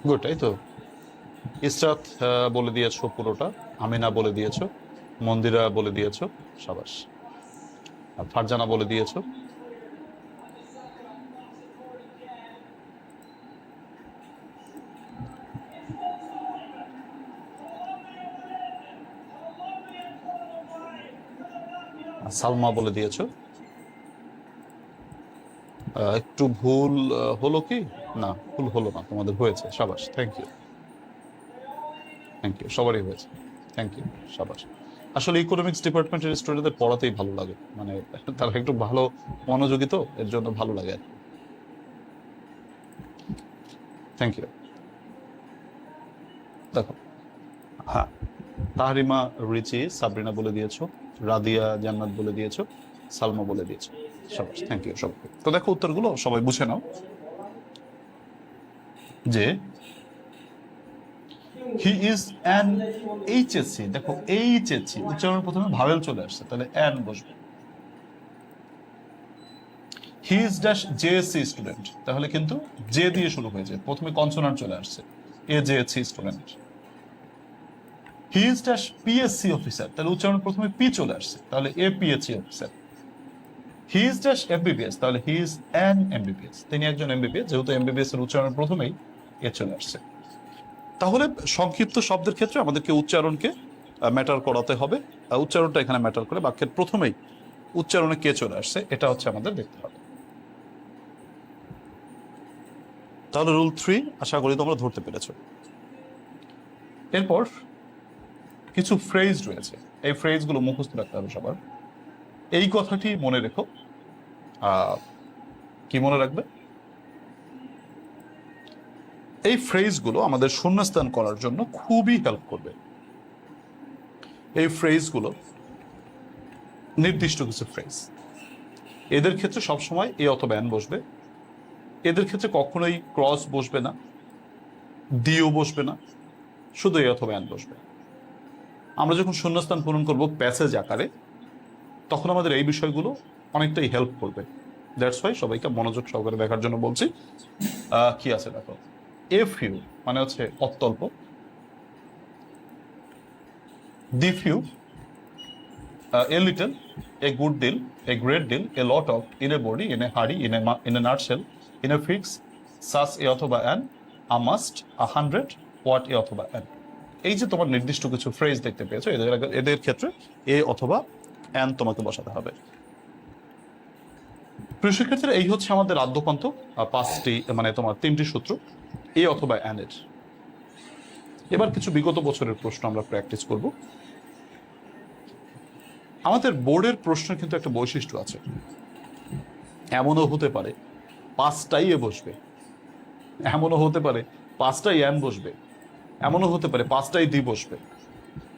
গুড, এই তো। ইসরাত বলে দিয়েছো পুরোটা, আমিনা বলে দিয়েছো, মন্দিরা বলে দিয়েছো, সাবাস। আর ফারজানা বলে দিয়েছো। আর সালমা বলে দিয়েছো। একটু ভুল হলো কি? না, ভুল হলো না, তোমাদের হয়েছে, সাবাস, থ্যাংক ইউ, থ্যাংক ইউ, সবারই হয়েছে, থ্যাংক ইউ, সাবাস। আসলে ইকোনমিক্স ডিপার্টমেন্টের স্টুডেন্টদের পড়াতেই ভালো লাগে, মানে তারা একটু ভালো মনোযোগী, তো এর জন্য ভালো লাগে আর কি। Thank you. দেখো হ্যাঁ, তাহরিমা, রিচি, সাবরিনা বলে দিয়েছো, রাদিয়া জান্নাত বলে দিয়েছো, সালমা বলে দিয়েছো। সবাই থ্যাংক ইউ সবাইকে। তো দেখো উত্তরগুলো সবাই বুঝে নাও যে হি ইজ অ্যান এইচএসসি। দেখো এইচএসসি উচ্চারণ প্রথমে ভাওয়েল চলে আসছে, তাহলে অ্যান বসবে। হি ইজ ড্যাশ জেএসসি স্টুডেন্ট, তাহলে কিন্তু জে দিয়ে শুরু হয়েছে, প্রথমে কনসোনান্ট চলে আসছে, a JSC student. He is dash PSC officer, তাহলে উচ্চারণ প্রথমে পি চলে আসছে, তাহলে a PSC officer. He is dash MBBS, তাহলে হি ইজ অ্যান এমবিবিএস, তিনি একজন এমবিবিএস, যেহেতু এমবিবিএস এর উচ্চারণ প্রথমেই এ চলে আসছে। তাহলে সংক্ষিপ্ত শব্দের ক্ষেত্রে আমাদেরকে উচ্চারণকে ম্যাটার করাতে হবে, উচ্চারণটা এখানে ম্যাটার করে, বাক্যের প্রথমেই উচ্চারণে কে চলে আসছে এটা হচ্ছে আমাদের দেখতে হবে। তাহলে রুল 3 আশা করি তোমরা ধরতে পেরেছো। এরপর কিছু ফ্রেজ রয়েছে, এই ফ্রেজগুলো মুখস্থ রাখতে হবে সবার। এই কথাটি মনে রেখো, কি মনে রাখবে, এই ফ্রেজগুলো আমাদের শূন্যস্থান করার জন্য খুবই হেল্প করবে। এই ফ্রেজগুলো নির্দিষ্ট কিছু ফ্রেজ, এদের ক্ষেত্রে সবসময় এ অথবা অ্যান বসবে, এদের ক্ষেত্রে কখনোই ক্রস বসবে না, দিও বসবে না, শুধু এ অথবা অ্যান বসবে। আমরা যখন শূন্যস্থান পূরণ করব প্যাসেজ আকারে, তখন আমাদের এই বিষয়গুলো অনেকটাই হেল্প করবে। দ্যাটস ওয়াই সবাইকে মনোযোগ সহকারে দেখার জন্য বলছি। কি আছে দেখো, এ ফিউ মানে হচ্ছে অত্যল্প, the few, a little, a good deal, a great deal, a lot of, in a body, in a hurry, in a nutshell, in a fix, such a অথবা an, a must, a hundred, what a অথবা an. এই যে তোমার নির্দিষ্ট কিছু phrase দেখতে পেয়েছো, এদের ক্ষেত্রে এ অথবা অ্যান তোমাকে বসাতে হবে। প্রিয় শিক্ষার্থীরা, এই হচ্ছে আমাদের আদ্যপান্ত পাঁচটি, মানে তোমার তিনটি সূত্র এ অথবা অ্যানের। এবার কিছু বিগত বছরের প্রশ্ন আমরা প্র্যাকটিস করব। আমাদের বোর্ডের প্রশ্নের কিন্তু একটা বৈশিষ্ট্য আছে, এমনও হতে পারে পাঁচটাই এ বসবে, এমনও হতে পারে পাঁচটাই অ্যান বসবে, এমনও হতে পারে পাঁচটাই দি বসবে,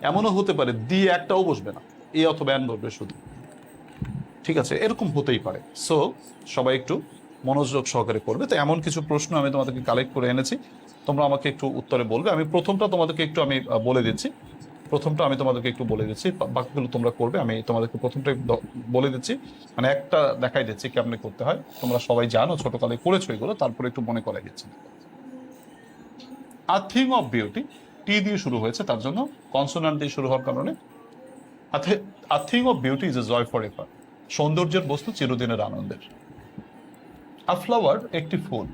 এমনও হতে পারে দি একটাও বসবে না, এ অথবা অ্যান বসবে শুধু। ঠিক আছে, এরকম হতেই পারে। সো সবাই একটু মনোযোগ সহকারে করবে। তো এমন কিছু প্রশ্ন আমি তোমাদেরকে কালেক্ট করে এনেছি, তোমরা আমাকে একটু উত্তরে বলবে। আমি প্রথমটা তোমাদেরকে একটু আমি বলে দিচ্ছি, প্রথমটা আমি তোমাদেরকে একটু বলে দিচ্ছি, বাকিগুলো তোমরা করবে। আমি তোমাদেরকে প্রথমটা বলে দিচ্ছি, মানে একটা দেখাই দিচ্ছি কেমনে করতে হয়। তোমরা সবাই জানো, ছোটকালে করেছো এগুলো, তারপরে একটু মনে করাই দিচ্ছি। আ থিং অফ বিউটি, টি দিয়ে শুরু হয়েছে, তার জন্য কনসোনান্ট দিয়ে শুরু হওয়ার কারণে a thing of beauty is a joy for ever, সৌন্দর্যের বস্তু চিরদিনের আনন্দের। আ ফ্লাওয়ার, একটি ফুল,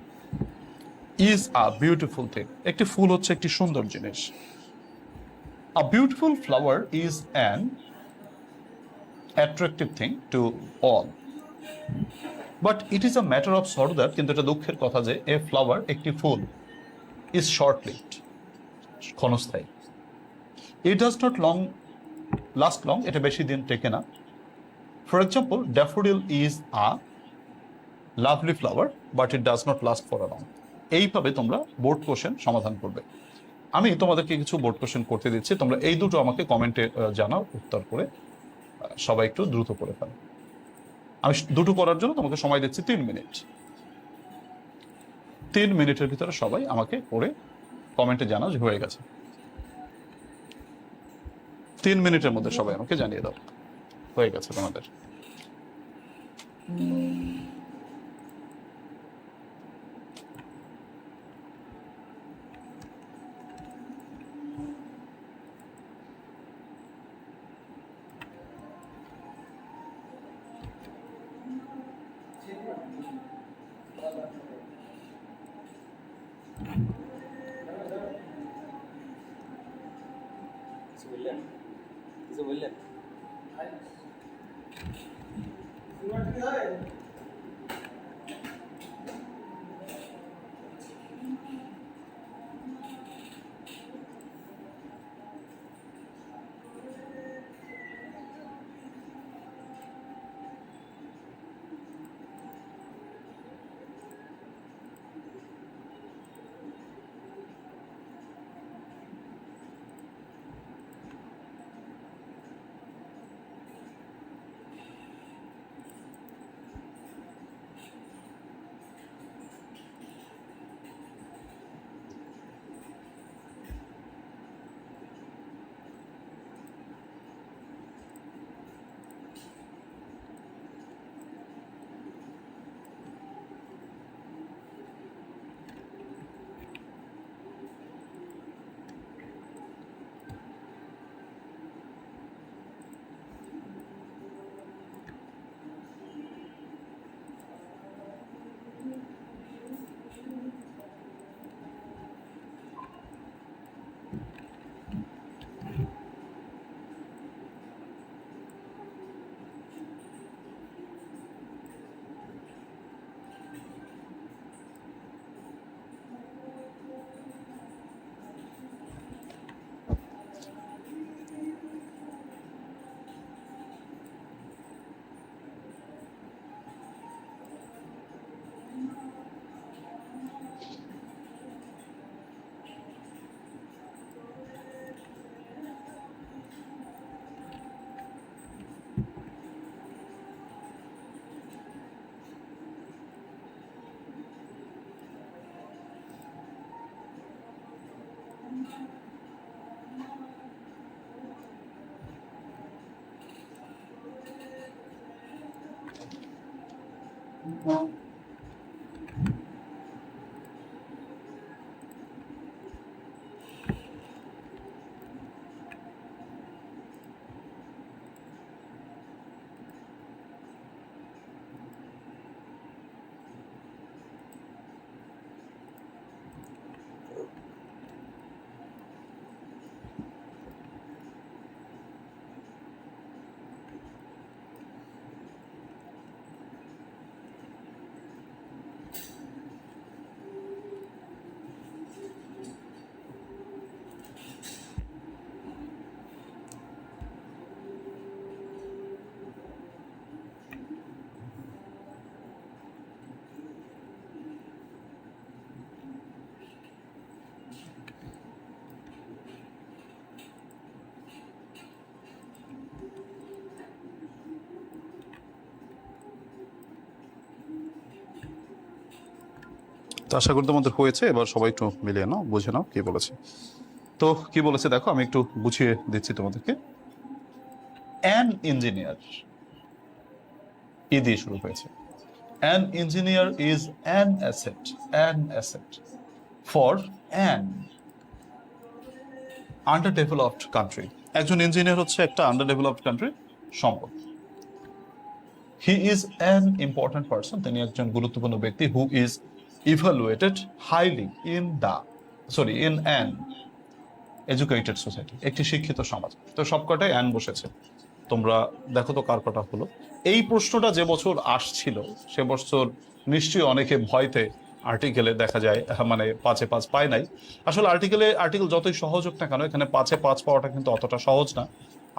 ইজ আ বিউটিফুল থিং, একটি ফুল হচ্ছে একটি সুন্দর জিনিস। A beautiful flower is an attractive thing to all, but it is a matter of sorrow that, কিন্তু এটা দুঃখের কথা যে এ ফ্লাওয়ার, একটি ফুল, ইজ শর্ট লিভড, ক্ষণস্থায়ী। It does not last long, এটা বেশি দিন টেকে না। For example, daffodil is a lovely flower, but it does not last for a long. এইভাবে তোমরা বোর্ড কোশ্চেন সমাধান করবে। আমি তোমাদেরকে কিছু বোর্ড কোশ্চেন করতে দিচ্ছি, তোমরা এই দুটো আমাকে কমেন্টে জানাও উত্তর করে। সবাই একটু দ্রুত করে ফেলো। আমি দুটো করার জন্য তোমাকে সময় দিচ্ছি 3 মিনিট। 3 মিনিটের ভিতরে সবাই আমাকে করে কমেন্টে জানাও যে হয়ে গেছে। 3 মিনিটের মধ্যে সবাই আমাকে জানিয়ে দাও হয়ে গেছে তোমাদের। কিছু বললেন? তো আশা করি তোমাদের হয়েছে, এবার সবাই একটু মিলিয়ে নাও, বুঝে নাও কি বলেছে। তো কি বলেছে দেখো, আমি একটু বুঝিয়ে দিচ্ছি তোমাদেরকে। অ্যান ইঞ্জিনিয়ার ই দিয়ে শুরু হয়েছে। An engineer is an asset for an under developed country. একজন ইঞ্জিনিয়ার হচ্ছে একটা আন্ডার ডেভেলপড কান্ট্রির সম্পদ। He is an important person, তিনি একজন গুরুত্বপূর্ণ ব্যক্তি। Who is evaluated highly in an educated society, একটি শিক্ষিত সমাজ। তো সবকটাই অ্যান বসেছে। তোমরা দেখো তো কার কটা হলো। এই প্রশ্নটা যে বছর আসছিল সে বছর নিশ্চয়ই অনেকে ভয়তে আর্টিকেলে দেখা যায় মানে 5-এ 5 পায় নাই। আসলে আর্টিকেল যতই সহজ হোক না কেন, এখানে 5-এ 5 পাওয়াটা কিন্তু অতটা সহজ না।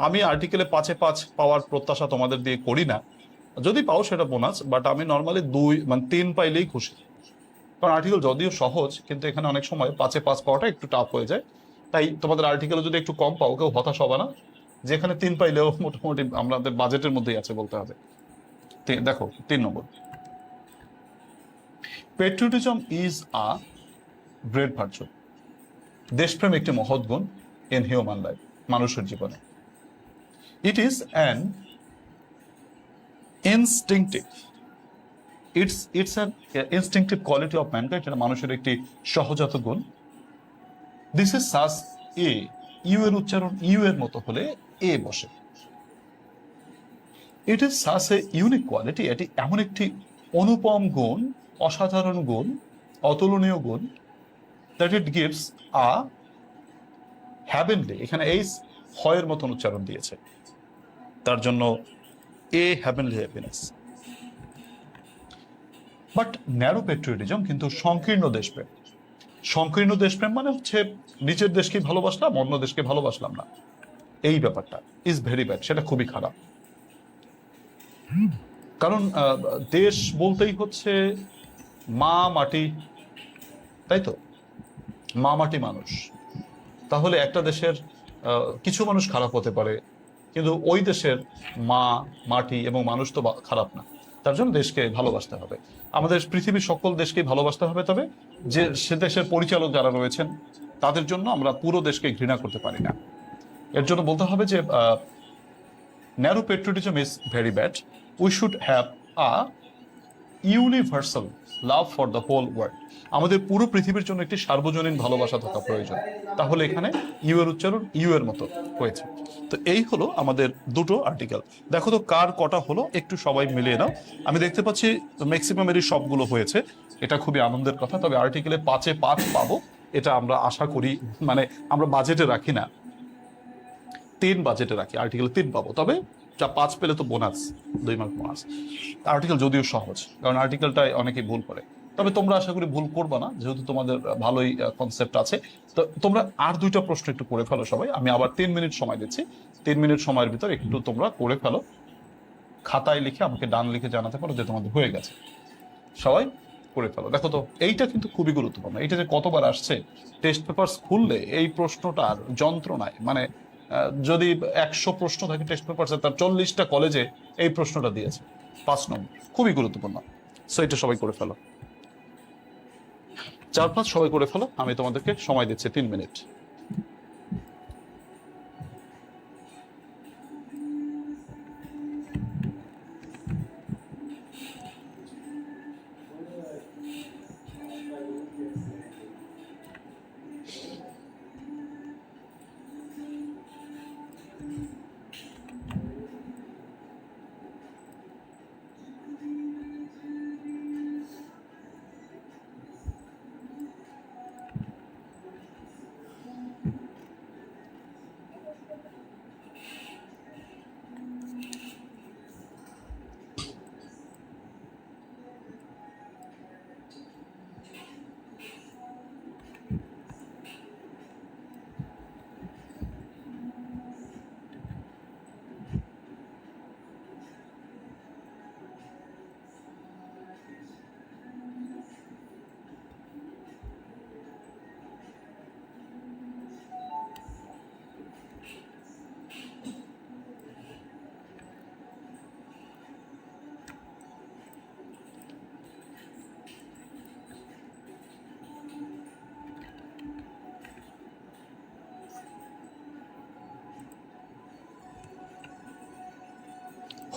আমি আর্টিকেলে 5-এ 5 পাওয়ার প্রত্যাশা তোমাদের দিয়ে করি না, যদি পাও সেটা বোনাস, বাট আমি নর্মালি 3 পাইলেই খুশি। কারণ আর্টিকেল যদিও সহজ, কিন্তু এখানে অনেক সময় 5-এ 5 পাওয়াটা একটু টাফ হয়ে যায়। তাই তোমাদের আর্টিকেলে যদি একটু কম পাও, কেউ হতাশ হবে না। যেখানে 3 পাইলেও মোটামুটি আমাদের বাজেটের মধ্যেই আছে বলতে হবে। দেখো 3 number, patriotism is a great virtue. দেশপ্রেম একটি মহৎ গুণ ইন হিউম্যান লাইফ, মানুষের জীবনে। It is an instinctive it's an instinctive quality of mankind, এটা মানুষের একটি সহজাত গুণ। This is such a, U এর উচ্চারণ ইউ এর মতো হলে এ বসে। It is such a unique quality, এটি এমন একটি অনুপম গুণ, অসাধারণ গুণ, অতুলনীয় গুণ, that it gives a heavenly, এখানে এই হয়ের মতন উচ্চারণ দিয়েছে, তার জন্য a heavenly happiness. But narrow patriotism, কিন্তু সংকীর্ণ দেশপ্রেম। সংকীর্ণ দেশপ্রেম মানে হচ্ছে নিজের দেশকে ভালোবাসলাম, অন্য দেশকে ভালোবাসলাম না, এই ব্যাপারটা ইজ ভেরি ব্যাড, সেটা খুবই খারাপ। কারণ দেশ বলতেই হচ্ছে মা মাটি, তাই তো, মা মাটি মানুষ। তাহলে একটা দেশের কিছু মানুষ খারাপ হতে পারে, কিন্তু ওই দেশের মা মাটি এবং মানুষ তো খারাপ না। তার জন্য দেশকে ভালোবাসতে হবে, আমাদের পৃথিবীর সকল দেশকেই ভালোবাসতে হবে। তবে যে সে দেশের পরিচালক যারা রয়েছেন তাদের জন্য আমরা পুরো দেশকে ঘৃণা করতে পারি না। এর জন্য বলতে হবে যে narrow patriotism is very bad. We should have a universal love for the whole world. আমাদের পুরো পৃথিবীর জন্য একটি সার্বজনীন ভালোবাসা থাকা প্রয়োজন। তাহলে এখানে ইউ এর উচ্চারণ ইউ এর মতো হয়েছে। তো এই হলো আমাদের দুটো আর্টিকেল। দেখো তো কার কটা হলো, একটু সবাই মিলিয়ে নাও। আমি দেখতে পাচ্ছি ম্যাক্সিমামেরই সবগুলো হয়েছে, এটা খুবই আনন্দের কথা। তবে আর্টিকেলে 5-এ 5 পাবো এটা আমরা আশা করি, মানে আমরা বাজেটে রাখি না, 3 বাজেটে রাখি, আর্টিকেল 3 পাবো। তবে যা 5 পেলে তো বোনাস, 2 মার্ক বোনাস। আর্টিকেল যদিও সহজ, কারণ আর্টিকেলটাই অনেকেই ভুল করে, তবে তোমরা আশা করি ভুল করবে না, যেহেতু তোমাদের ভালোই কনসেপ্ট আছে। তো তোমরা আর 2টা প্রশ্ন একটু করে ফেলো সবাই, আমি আবার 3 মিনিট সময় দিচ্ছি। 3 মিনিট সময়ের ভিতর একটু তোমরা করে ফেলো, খাতায় লিখে আমাকে ডান লিখে জানাতে পারো যে তোমাদের হয়ে গেছে। সবাই করে ফেলো। দেখো তো এইটা কিন্তু খুবই গুরুত্বপূর্ণ, এইটা যে কতবার আসছে টেস্ট পেপার খুললে এই প্রশ্নটার যন্ত্রণায়, মানে যদি 100 প্রশ্ন থাকে টেস্ট পেপার, তার 40টা কলেজে এই প্রশ্নটা দিয়েছে। 5 নম্বর খুবই গুরুত্বপূর্ণ। সো এটা সবাই করে ফেলো, 4-5 সবাই করে ফেলো। আমি তোমাদেরকে সময় দিচ্ছি 3 মিনিট।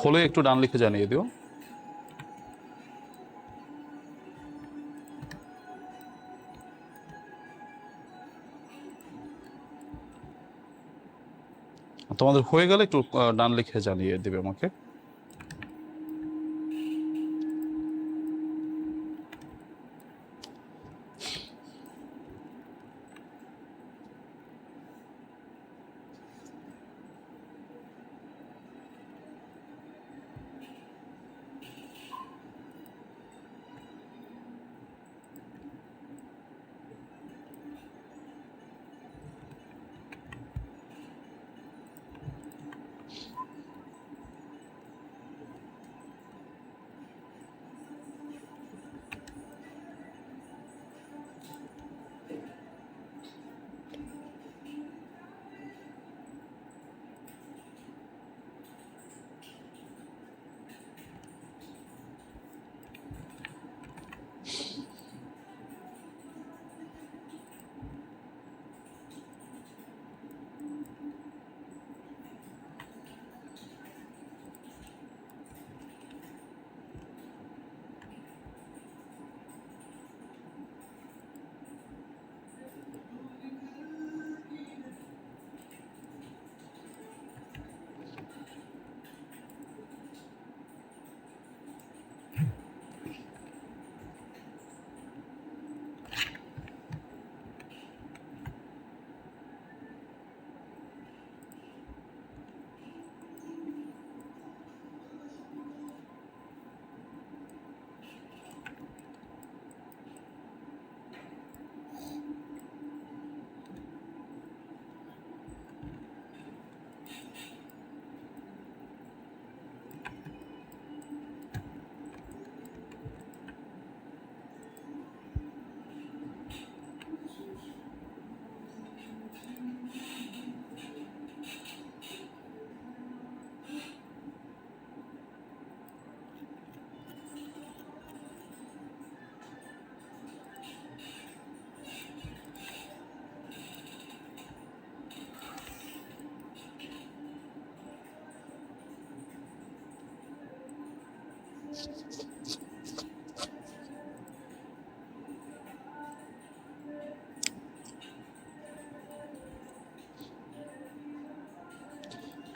হলে একটু ডান লিখে জানিয়ে দিও। তোমাদের হয়ে গেলে একটু ডান লিখে জানিয়ে দিবে আমাকে।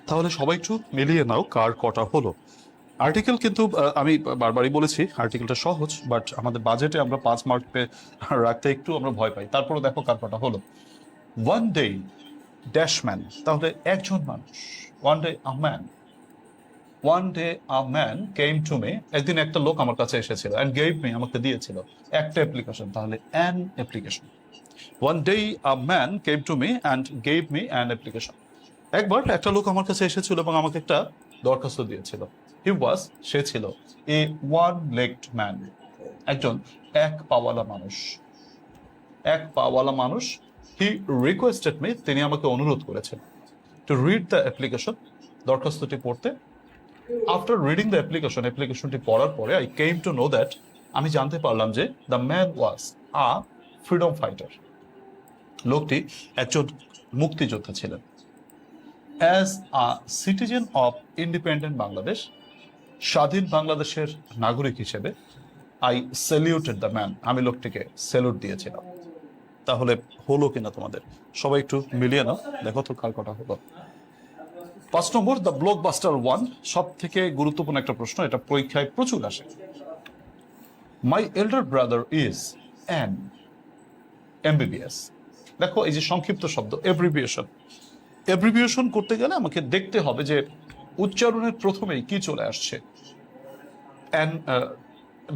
তাহলে সবাই একটু মিলিয়ে নাও কার কটা হলো। আর্টিকেল কিন্তু আমি বারবারই বলেছি আর্টিকেলটা সহজ, বাট আমাদের বাজেটে আমরা 5 মার্ক রাখতে একটু আমরা ভয় পাই। তারপরে দেখো কার কটা হলো। ওয়ান ডে ড্যাশম্যান, তাহলে একজন মানুষ। One day a man, one day a man came to me, একদিন একটা লোক আমার কাছে এসেছিল, অ্যান্ড গেভ মি, আমাকে দিয়েছিল একটা অ্যাপ্লিকেশন, তাহলে an application. One day a man came to me and gave me an application. একবার একটা লোক আমার কাছে এসেছিল এবং আমাকে একটা দরখাস্ত দিয়েছিল। হি ওয়াজ, সে ছিল এ ওয়ান লেগড ম্যান, একজন এক পাওয়ালা মানুষ। এক পাওয়ালা মানুষ। হি রিকোয়েস্টেড মি, তিনি আমাকে অনুরোধ করেছেন টু রিড দ্য অ্যাপ্লিকেশন, দরখাস্তটি পড়তে। আফটার রিডিং দ্য অ্যাপ্লিকেশন, অ্যাপ্লিকেশনটি পড়ার পরে I came to know that, আমি জানতে পারলাম যে the man was a freedom fighter, লোকটি একজন মুক্তিযোদ্ধা ছিলেন। As a citizen of independent Bangladesh, স্বাধীন বাংলাদেশের নাগরিক হিসেবে আই স্যালিউটেড দ্য ম্যান, আমি লোকটিকে স্যালুট দিয়েছিলাম। তাহলে হলো কিনা তোমাদের? সবাই একটু মিলিয়ে নাও, দেখো তো কার কটা হলো। 5 নম্বর, দ্য ব্লকবাস্টার ওয়ান, সব থেকে গুরুত্বপূর্ণ একটা প্রশ্ন, এটা পরীক্ষায় প্রচুর আসে। My elder brother is an MBBS. দেখো এই যে সংক্ষিপ্ত শব্দ এব্রিভিয়েশন, এব্রিভিয়েশন করতে গেলে আমাকে দেখতে হবে যে উচ্চারণের প্রথমেই কি চলে আসছে। অ্যান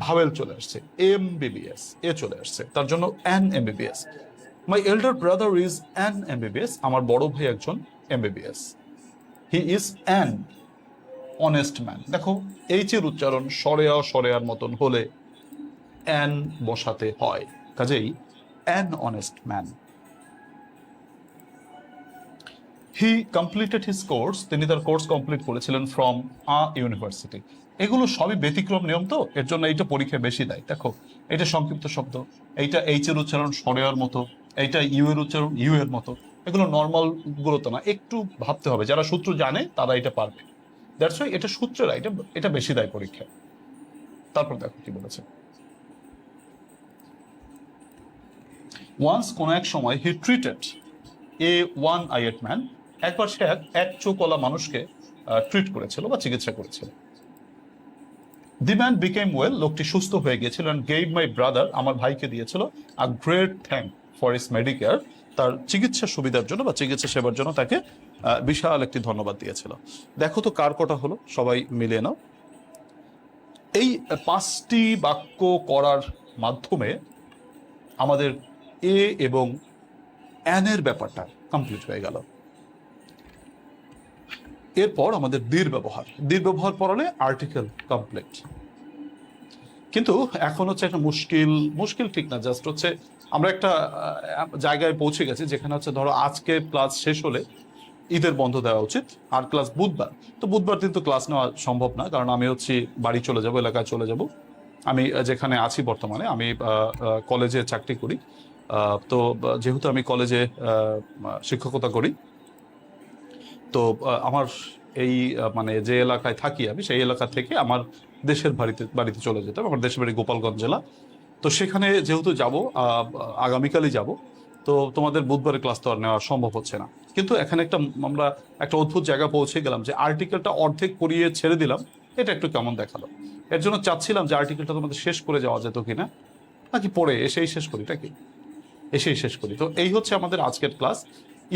ভাওয়েল চলে আসছে, এমবিবিএস এ চলে আসছে, তার জন্য an MBBS. My elder brother is an MBBS, আমার বড় ভাই একজন MBBS. He is an honest man. দেখো এইচ এর উচ্চারণ সরেয়ার মতন হলে অ্যান বসাতে হয়, কাজেই an honest man. He completed his course, তিনি তার কোর্স কমপ্লিট করেছিলেন ফ্রম আ ইউনিভার্সিটি। এগুলো সবই ব্যতিক্রম নিয়ম, তো এর জন্য এইটা পরীক্ষায় বেশি দেয়। দেখো এটা সংক্ষিপ্ত শব্দ, এইটা এইচ এর উচ্চারণ সরেয়ার মতো, এইটা ইউ এর উচ্চারণ ইউ এর মতো। এগুলো নর্মাল গুলো তো না, একটু ভাবতে হবে, যারা সূত্র জানে তারা এটা পারবে। দ্যাটস ওয়াই এটা সূত্রের আইটেম, এটা বেশি দেয় পরীক্ষায়। তারপর দেখো কি বলেছে। ওয়ান্স কোন এক সময় হি ট্রিটেড এ ওয়ান আইয়েড ম্যান, একবার সে এক চোখওয়ালা মানুষকে ট্রিট করেছিল বা চিকিৎসা করেছিল। দি ম্যান বিকেম ওয়েল, লোকটি সুস্থ হয়ে গিয়েছিল, অ্যান্ড গেভ মাই ব্রাদার, আমার ভাইকে দিয়েছিল, a great thank for his Medicare, তার চিকিৎসা সুবিধার জন্য বা চিকিৎসা সেবার জন্য তাকে বিশাল একটি ধন্যবাদ দিয়েছিল। দেখো তো কার কটা হলো, সবাই মিলিয়ে নাও। এই 5টি বাক্য করার মাধ্যমে আমাদের এ এবং অ্যানের ব্যাপারটা কমপ্লিট হয়ে গেল। এরপর আমাদের দীর ব্যবহার পড়ালে আর্টিকেল কমপ্লিট। কিন্তু এখন হচ্ছে একটা মুশকিল ঠিক না, জাস্ট হচ্ছে আমরা একটা জায়গায় পৌঁছে গেছি যেখানে হচ্ছে ধরো আজকে ক্লাস শেষ হলে ঈদের বন্ধ দেওয়া উচিত, আর ক্লাস বুধবার, তো বুধবার দিন তো ক্লাস নেওয়া সম্ভব না, কারণ আমি হচ্ছে বাড়ি চলে যাব, এলাকায় চলে যাব। আমি যেখানে আছি বর্তমানে, আমি কলেজে চাকরি করি, তো যেহেতু আমি কলেজে শিক্ষকতা করি, তো আমার এই মানে যে এলাকায় থাকি আমি, সেই এলাকা থেকে আমার দেশের বাড়িতে চলে যেতাম। আমার দেশের বাড়ি গোপালগঞ্জ জেলা। তো সেখানে যেহেতু যাব, আগামীকালই যাব, তো তোমাদের বুধবারে ক্লাস তো আর নেওয়া সম্ভব হচ্ছে না। কিন্তু এখানে আমরা একটা অদ্ভুত জায়গা পৌঁছে গেলাম যে আর্টিকেলটা অর্ধেক পড়িয়ে ছেড়ে দিলাম, এটা একটু কেমন দেখালো। এর জন্য চাচ্ছিলাম যে আর্টিকেলটা তোমাদের শেষ করে যাওয়া যেত কিনা, নাকি পড়ে এসেই শেষ করি, নাকি এসেই শেষ করি। তো এই হচ্ছে আমাদের আজকের ক্লাস।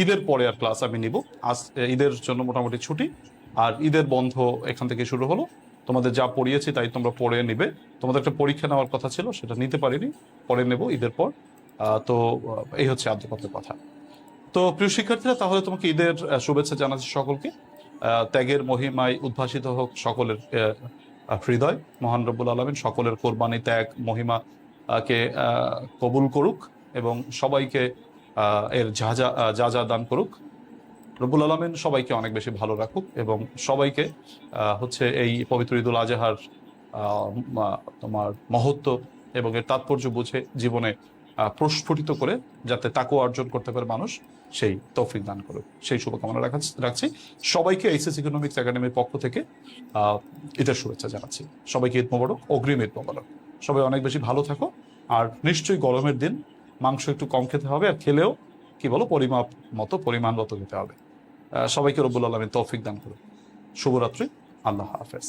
ঈদের পরে আর ক্লাস আমি নিব, আজ ঈদের জন্য মোটামুটি ছুটি, আর ঈদের বন্ধ এখান থেকে শুরু হলো। তোমাদের যা পড়িয়েছি তাই তোমরা পড়ে নিবে। তোমাদের একটা পরীক্ষা নেওয়ার কথা ছিল, সেটা নিতে পারিনি, পরে নেব ঈদের পর। তো এই হচ্ছে আদ্যপাতের কথা। তো প্রিয় শিক্ষার্থীরা, তাহলে তোমাকে ঈদের শুভেচ্ছা জানাচ্ছি সকলকে। ত্যাগের মহিমায় উদ্ভাসিত হোক সকলের হৃদয়। মহান রব্বুল আলামিন সকলের কোরবানি, ত্যাগ, মহিমা কে কবুল করুক এবং সবাইকে এর যা দান করুক। রব্বুল আলামিন সবাইকে অনেক বেশি ভালো রাখুক এবং সবাইকে হচ্ছে এই পবিত্র ঈদুল আজহার তোমার মহত্ব এবং এর তাৎপর্য বুঝে জীবনে প্রস্ফুটিত করে যাতে তাকওয়া অর্জন করতে পারে মানুষ, সেই তৌফিক দান করুক, সেই শুভকামনা রাখছি। সবাইকে এইচএস ইকোনমিক্স একাডেমির পক্ষ থেকে ঈদের শুভেচ্ছা জানাচ্ছি। সবাইকে ঈদ মোবারক, অগ্রিম ঈদ মোবারক। সবাই অনেক বেশি ভালো থাকো। আর নিশ্চয়ই গরমের দিন মাংস একটু কম খেতে হবে, আর খেলেও কি বলো পরিমাণ মতো খেতে হবে। সবাইকে রব্বুল আলামিন তৌফিক দান করুন। শুভরাত্রি, আল্লাহ হাফেজ।